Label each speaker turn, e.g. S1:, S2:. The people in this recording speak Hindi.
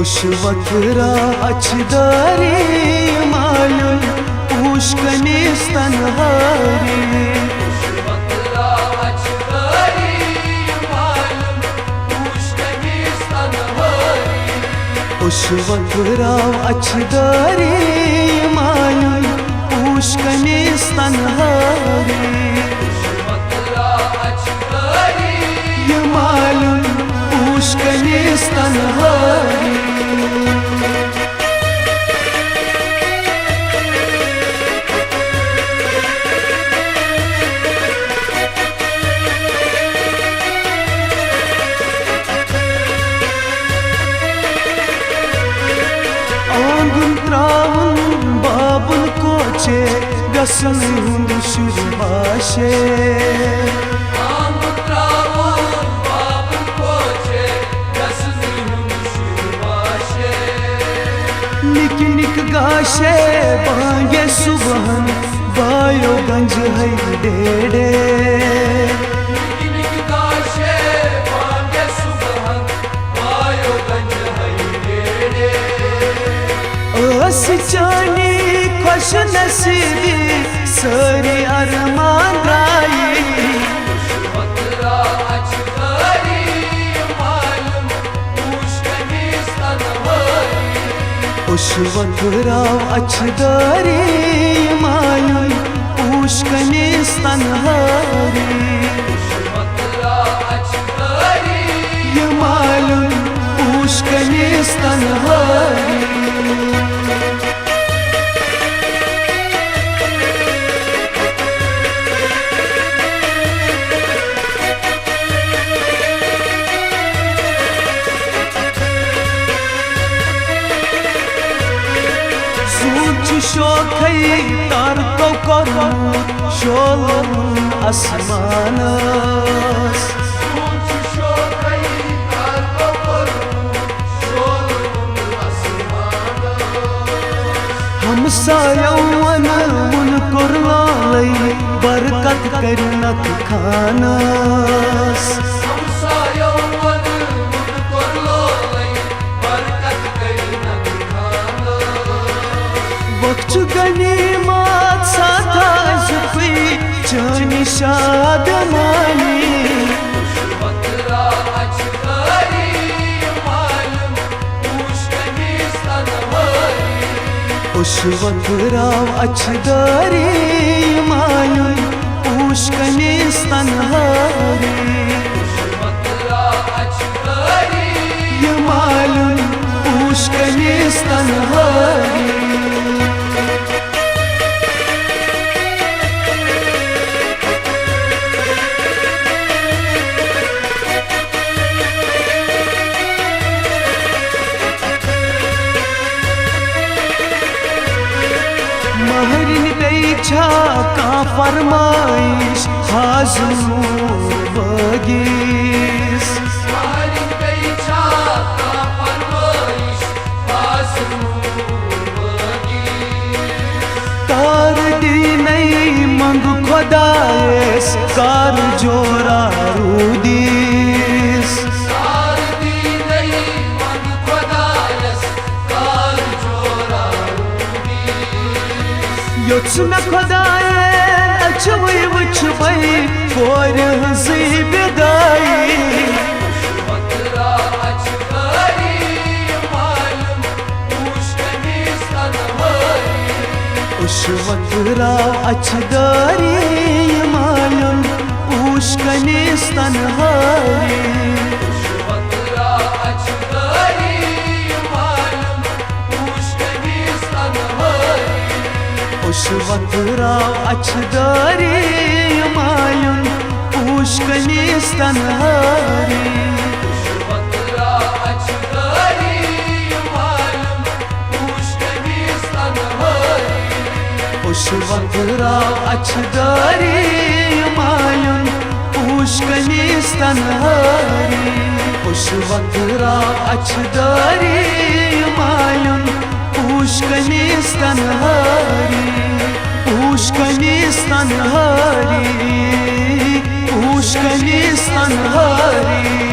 S1: उस वक्त अच्छदारी मालूम उश्कने स्तनहारी उस वक्त अच्छदारी मालूम उश्कने स्तनहारी ये मालूम उश्कने स्तनहारी बाबुल कोचे गसन हुंद शुरबाशे निक निक गाशे बांगे सुबहन बायो गंज है डेडे चानी खुश नसीबी सारी अरमान राई उस वक्त अच्छदारी मालूम उश्कने स्तनहारी ये मालूम उश्कने स्तनहारी शोखई तार तो करू शोलन आसमानस हमसायों वन मुन कुरलाई बरकत करनक खानस वक्त गनीमत साथा जुफी जानी शाद मानी उस वक्त अच्छदारी मालूम उश्कने स्तनहारी ये मालूम उश्कने स्तनहारी का फरमाइश हाज़ुर बगीस तार दी नहीं मंग खुदाएस कार जोरा रूदीस योच में खुदाए अच्छी वुच भाई कोर हंसी बिदाई उस वक्त अच्छदारी मालूम उश्कने स्तनहारी उस वक्त अच्छदारी मालूम उश्कने स्तनहारी उस वक्त अच्छदारी मालूम उश्कने स्तनहारी उस वक्त अच्छदारी मालूम उश्कने स्तनहारी उश्कने स्तनहारी उश्कने स्तनहारी।